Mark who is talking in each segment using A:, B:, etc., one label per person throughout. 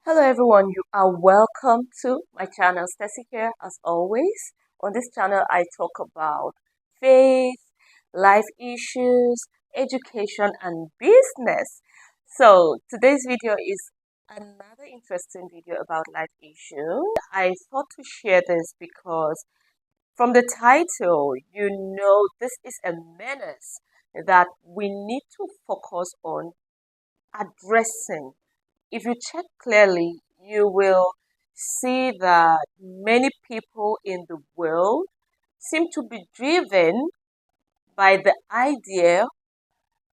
A: Hello everyone, you are welcome to my channel. Stacy here as always. On this channel I talk about faith, life issues, education and business. So today's video is another interesting video about life issues. I thought to share this because from the title, you know this is a menace that we need to focus on addressing. If you check clearly, you will see that many people in the world seem to be driven by the idea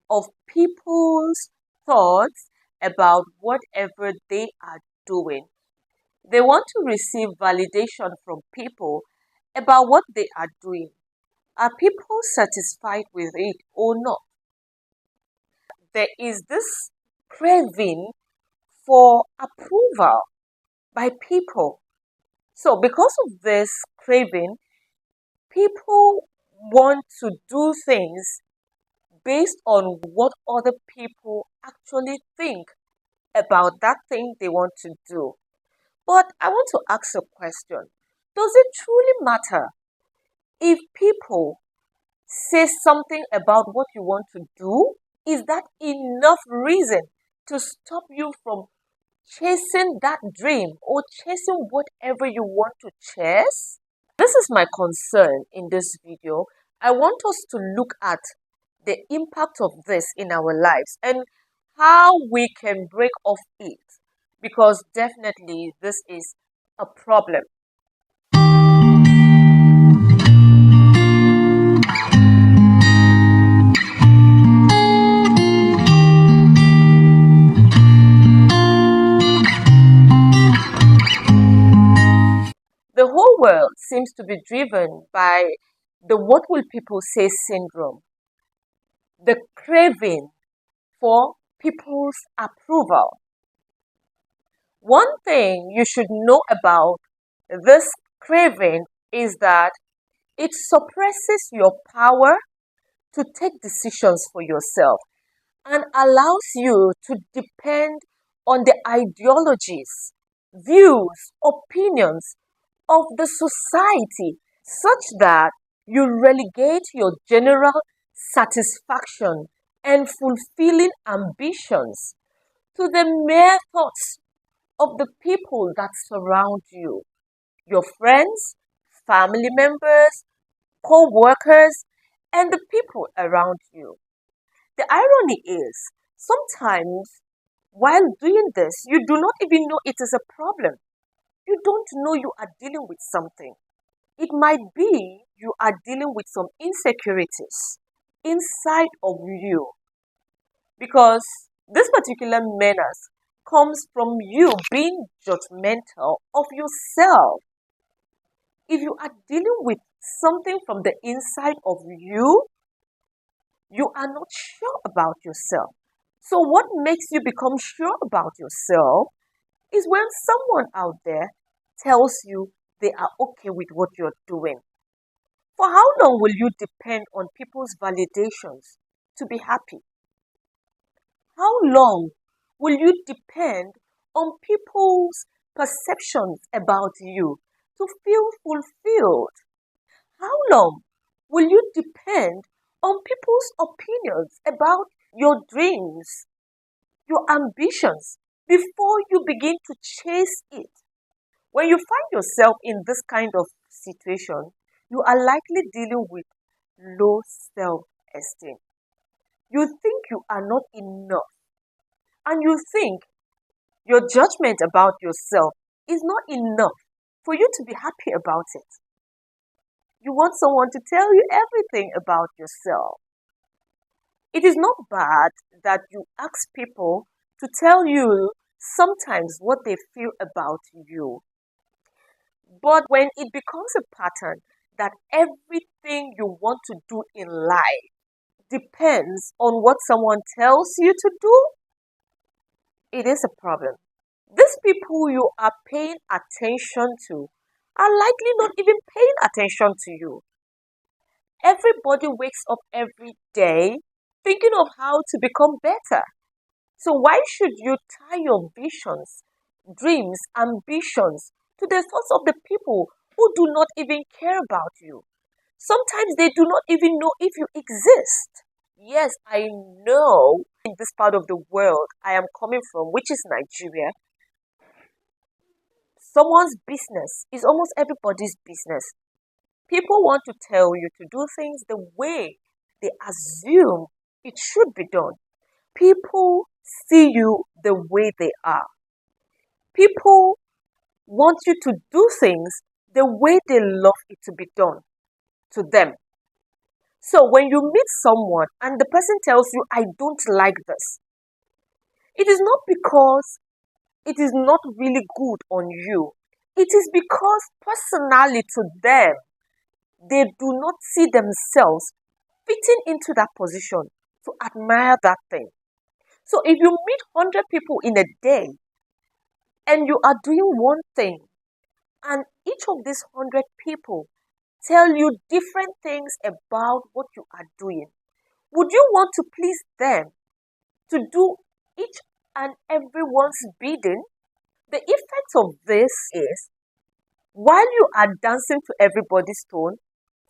A: of people's thoughts about whatever they are doing. They want to receive validation from people about what they are doing. Are people satisfied with it or not? There is this craving for approval by people. So, because of this craving, people want to do things based on what other people actually think about that thing they want to do. But I want to ask a question. Does it truly matter if people say something about what you want to do? Is that enough reason to stop you from chasing that dream or chasing whatever you want to chase? This is my concern in this video. I want us to look at the impact of this in our lives and how we can break off it, because definitely this is a problem. The whole world seems to be driven by the what will people say syndrome, the craving for people's approval. One thing you should know about this craving is that it suppresses your power to take decisions for yourself and allows you to depend on the ideologies, views, opinions of the society, such that you relegate your general satisfaction and fulfilling ambitions to the mere thoughts of the people that surround you, your friends, family members, co-workers, and the people around you. The irony is, sometimes while doing this, you do not even know it is a problem. You don't know you are dealing with something. It might be you are dealing with some insecurities inside of you, because this particular menace comes from you being judgmental of yourself. If you are dealing with something from the inside of you, you are not sure about yourself. So, what makes you become sure about yourself is when someone out there tells you they are okay with what you're doing. For how long will you depend on people's validations to be happy? How long will you depend on people's perceptions about you to feel fulfilled? How long will you depend on people's opinions about your dreams, your ambitions, before you begin to chase it? When you find yourself in this kind of situation, you are likely dealing with low self-esteem. You think you are not enough, and you think your judgment about yourself is not enough for you to be happy about it. You want someone to tell you everything about yourself. It is not bad that you ask people to tell you sometimes what they feel about you. But when it becomes a pattern that everything you want to do in life depends on what someone tells you to do, it is a problem. These people you are paying attention to are likely not even paying attention to you. Everybody wakes up every day thinking of how to become better. So why should you tie your visions dreams, ambitions to the thoughts of the people who do not even care about you. Sometimes they do not even know if you exist. Yes, I know in this part of the world I am coming from, which is Nigeria, someone's business is almost everybody's business. People want to tell you to do things the way they assume it should be done. People see you the way they are. People want you to do things the way they love it to be done to them. So when you meet someone and the person tells you, I don't like this, it is not because it is not really good on you. It is because personally to them, they do not see themselves fitting into that position to admire that thing. So if you meet 100 people in a day and you are doing one thing, and each of these 100 people tell you different things about what you are doing, would you want to please them to do each and everyone's bidding? The effect of this is while you are dancing to everybody's tone,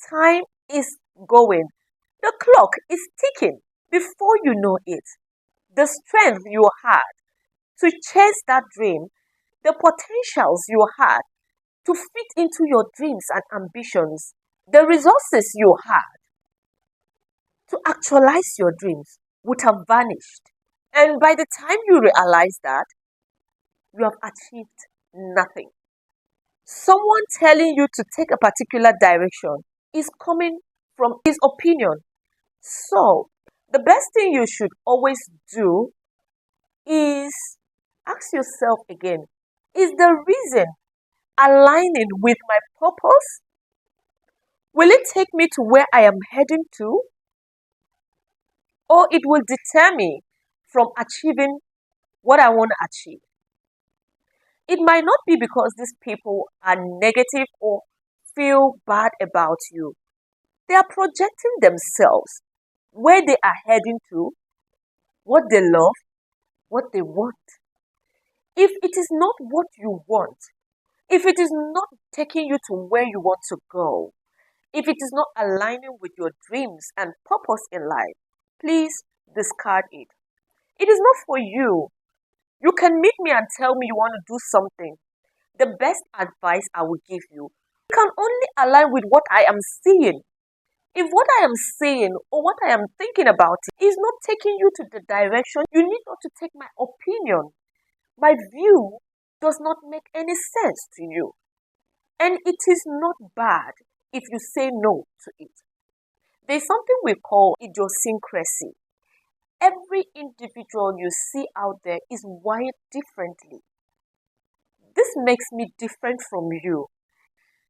A: time is going. The clock is ticking. Before you know it, the strength you had to chase that dream, the potentials you had to fit into your dreams and ambitions, the resources you had to actualize your dreams would have vanished. And by the time you realize that, you have achieved nothing. Someone telling you to take a particular direction is coming from his opinion. So, the best thing you should always do is ask yourself again, is the reason aligning with my purpose? Will it take me to where I am heading to? Or it will deter me from achieving what I want to achieve? It might not be because these people are negative or feel bad about you. They are projecting themselves, where they are heading to, what they love, what they want. If it is not what you want, if it is not taking you to where you want to go, if it is not aligning with your dreams and purpose in life, please discard it. It is not for you. You can meet me and tell me you want to do something. The best advice I will give you can only align with what I am seeing. If what I am saying or what I am thinking about is not taking you to the direction, you need not to take my opinion. My view does not make any sense to you. And it is not bad if you say no to it. There's something we call idiosyncrasy. Every individual you see out there is wired differently. This makes me different from you.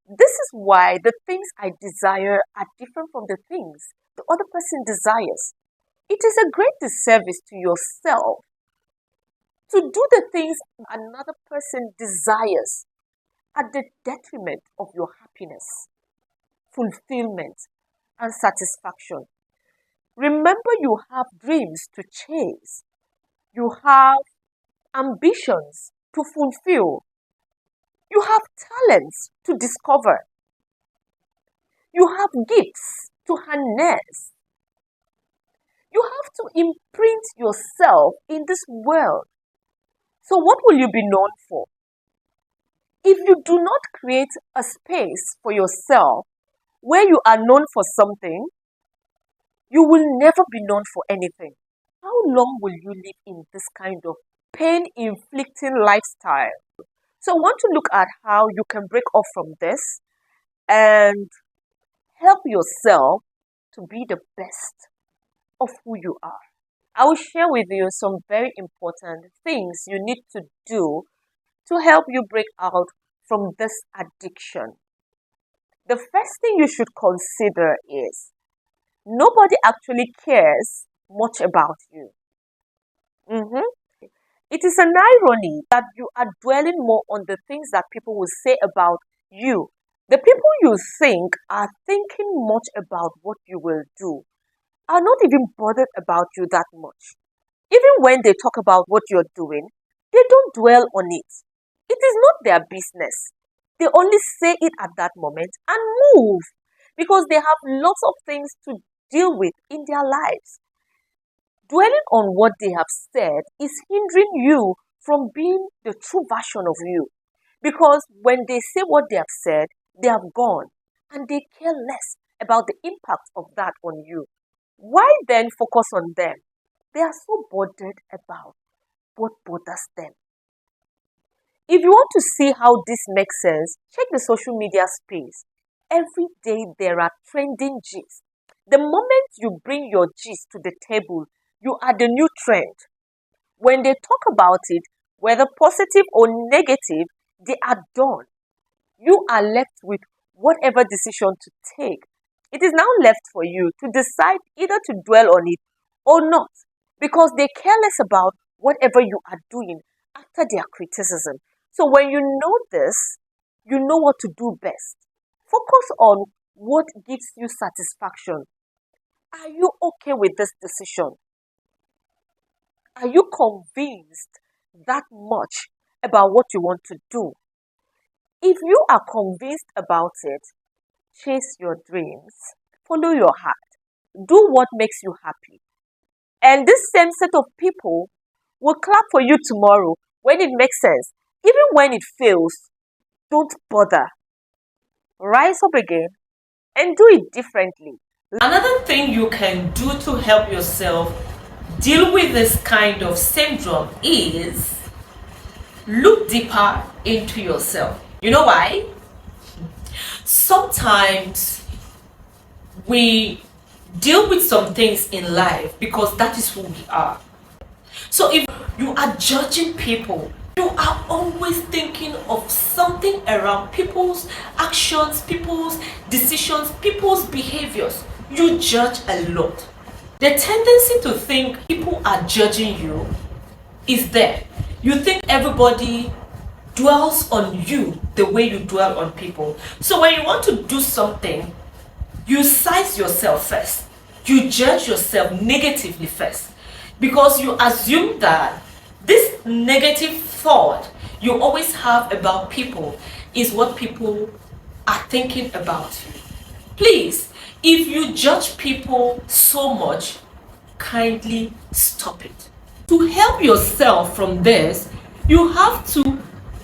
A: This is why the things I desire are different from the things the other person desires. It is a great disservice to yourself to do the things another person desires at the detriment of your happiness, fulfillment, and satisfaction. Remember, you have dreams to chase, you have ambitions to fulfill, you have talents to discover, you have gifts to harness. You have to imprint yourself in this world. So, what will you be known for? If you do not create a space for yourself where you are known for something, you will never be known for anything. How long will you live in this kind of pain-inflicting lifestyle? So I want to look at how you can break off from this and help yourself to be the best of who you are. I will share with you some very important things you need to do to help you break out from this addiction. The first thing you should consider is nobody actually cares much about you. It is an irony that you are dwelling more on the things that people will say about you. The people you think are thinking much about what you will do are not even bothered about you that much. Even when they talk about what you're doing, they don't dwell on it. is not their business. They only say it at that moment and move because they have lots of things to deal with in their lives. Dwelling on what they have said is hindering you from being the true version of you. Because when they say what they have said, they have gone and they care less about the impact of that on you. Why then focus on them? They are so bothered about what bothers them. If you want to see how this makes sense, check the social media space. Every day there are trending gists. The moment you bring your gist to the table, you are the new trend. When they talk about it, whether positive or negative, they are done. You are left with whatever decision to take. It is now left for you to decide either to dwell on it or not, because they care less about whatever you are doing after their criticism. So when you know this, you know what to do best. Focus on what gives you satisfaction. Are you okay with this decision? Are you convinced that much about what you want to do? If you are convinced about it, chase your dreams, follow your heart, do what makes you happy. And this same set of people will clap for you tomorrow when it makes sense. Even when it fails, don't bother. Rise up again and do it differently.
B: Another thing you can do to help yourself deal with this kind of syndrome is look deeper into yourself. You know why? Sometimes we deal with some things in life because that is who we are. So if you are judging people, you are always thinking of something around people's actions, people's decisions, people's behaviors. You judge a lot. The tendency to think people are judging you is there. You think everybody dwells on you the way you dwell on people. So when you want to do something, you size yourself first. You judge yourself negatively first. Because you assume that this negative thought you always have about people is what people are thinking about you. Please, if you judge people so much, kindly stop it. To help yourself from this, you have to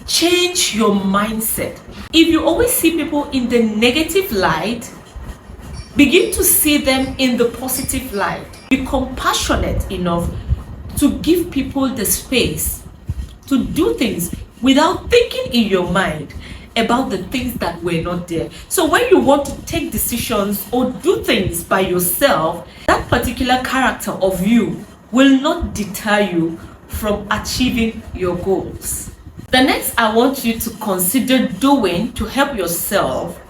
B: change your mindset. If you always see people in the negative light, begin to see them in the positive light. Be compassionate enough to give people the space to do things without thinking in your mind about the things that were not there. So when you want to take decisions or do things by yourself, that particular character of you will not deter you from achieving your goals. The next I want you to consider doing to help yourself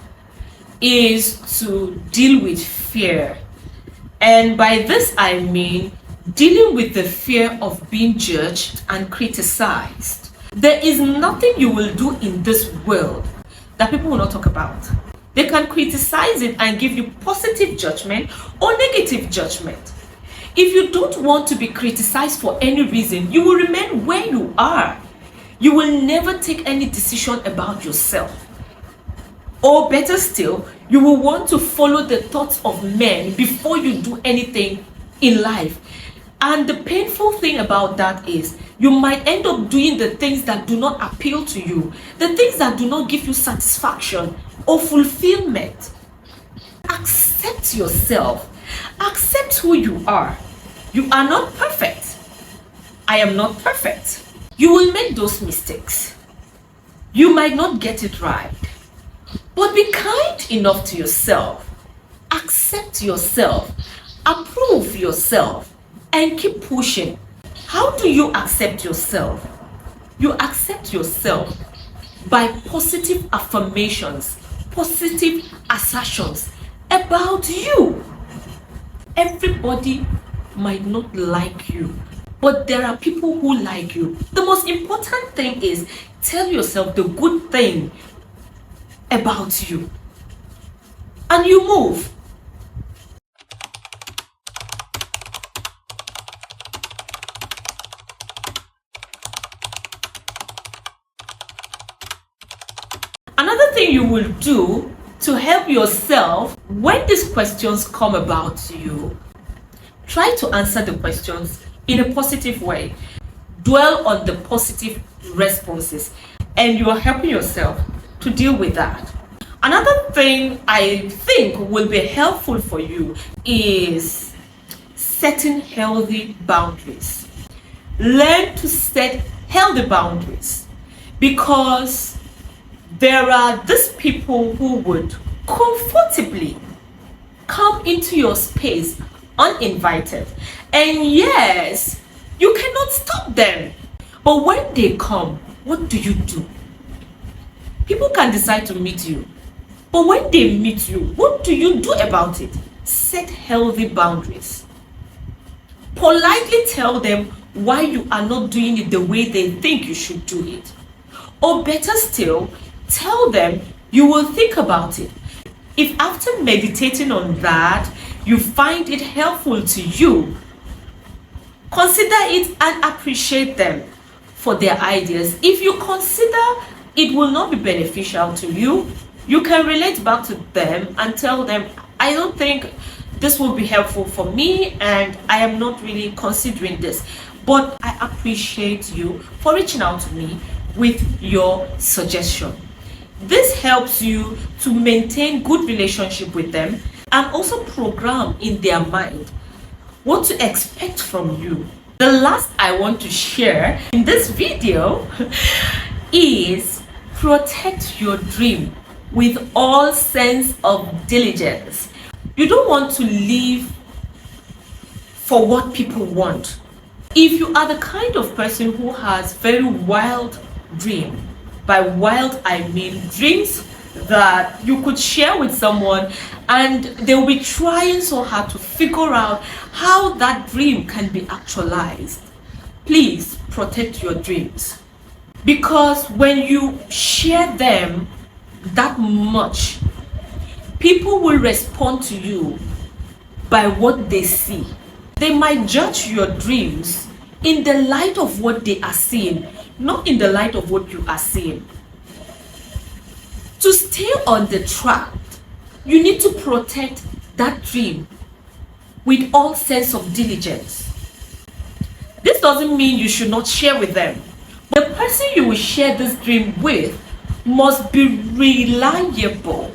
B: is to deal with fear. And by this I mean dealing with the fear of being judged and criticized. There is nothing you will do in this world that people will not talk about. They can criticize it and give you positive judgment or negative judgment. If you don't want to be criticized for any reason, you will remain where you are. You will never take any decision about yourself. Or better still, you will want to follow the thoughts of men before you do anything in life. And the painful thing about that is you might end up doing the things that do not appeal to you, the things that do not give you satisfaction or fulfillment. Accept yourself. Accept who you are. You are not perfect. I am not perfect. You will make those mistakes. You might not get it right. But be kind enough to yourself. Accept yourself. Approve yourself. And keep pushing. How do you accept yourself? You accept yourself by positive affirmations, positive assertions about you. Everybody might not like you, but there are people who like you. The most important thing is tell yourself the good thing about you, and you move. thing you will do to help yourself when these questions come about to you, try to answer the questions in a positive way. Dwell on the positive responses, and you are helping yourself to deal with that. Another thing I think will be helpful for you is setting healthy boundaries. Learn to set healthy boundaries, because there are these people who would comfortably come into your space uninvited. And yes, you cannot stop them. But when they come, what do? People can decide to meet you. But when they meet you, what do you do about it? Set healthy boundaries. Politely tell them why you are not doing it the way they think you should do it. Or better still, tell them you will think about it. If after meditating on that, you find it helpful to you, consider it and appreciate them for their ideas. If you consider it will not be beneficial to you, you can relate back to them and tell them, I don't think this will be helpful for me, and I am not really considering this. But I appreciate you for reaching out to me with your suggestion. This helps you to maintain good relationship with them and also program in their mind what to expect from you. The last I want to share in this video is protect your dream with all sense of diligence. You don't want to live for what people want. If you are the kind of person who has very wild dream, by wild I mean dreams that you could share with someone and they will be trying so hard to figure out how that dream can be actualized, please protect your dreams. Because when you share them that much, people will respond to you by what they see. They might judge your dreams in the light of what they are seeing, not in the light of what you are seeing. To stay on the track, you need to protect that dream with all sense of diligence. This doesn't mean you should not share with them. The person you will share this dream with must be reliable,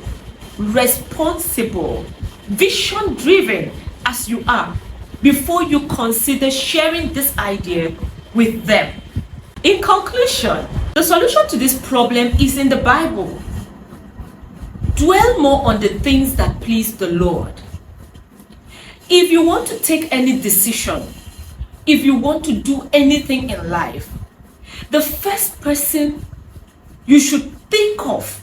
B: responsible, vision-driven as you are before you consider sharing this idea with them. In conclusion, the solution to this problem is in the Bible. Dwell more on the things that please the Lord. If you want to take any decision, if you want to do anything in life, the first person you should think of,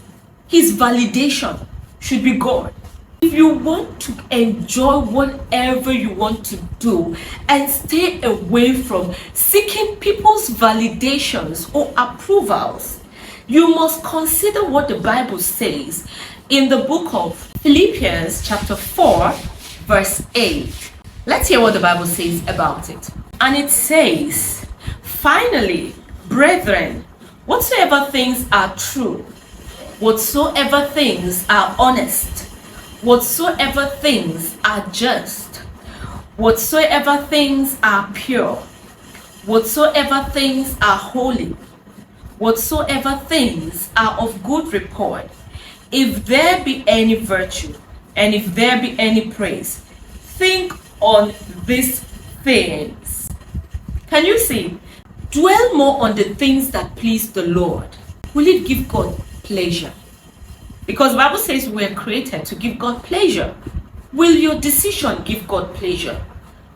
B: his validation should be God. If you want to enjoy whatever you want to do and stay away from seeking people's validations or approvals, you must consider what the Bible says in the book of Philippians chapter 4 verse 8. Let's hear what the Bible says about it. And it says, finally, brethren, whatsoever things are true, whatsoever things are honest, whatsoever things are just, whatsoever things are pure, whatsoever things are holy, whatsoever things are of good report, if there be any virtue, and if there be any praise, think on these things. Can you see? Dwell more on the things that please the Lord. Will it give God pleasure? Because the Bible says we are created to give God pleasure. Will your decision give God pleasure?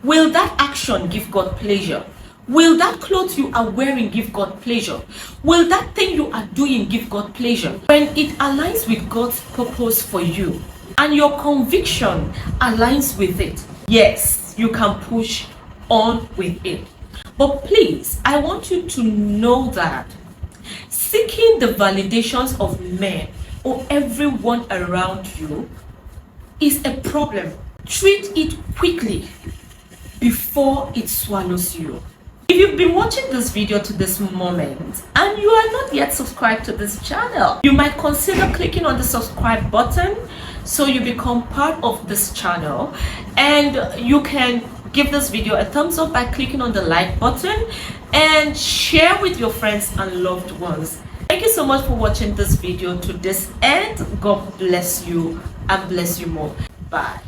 B: Will that action give God pleasure? Will that clothes you are wearing give God pleasure? Will that thing you are doing give God pleasure? When it aligns with God's purpose for you and your conviction aligns with it, yes, you can push on with it. But please, I want you to know that seeking the validations of men or everyone around you is a problem. Treat it quickly before it swallows you. If you've been watching this video to this moment and you are not yet subscribed to this channel, you might consider clicking on the subscribe button so you become part of this channel, and you can give this video a thumbs up by clicking on the like button and share with your friends and loved ones. Thank you so much for watching this video to this end. God bless you and bless you more. Bye.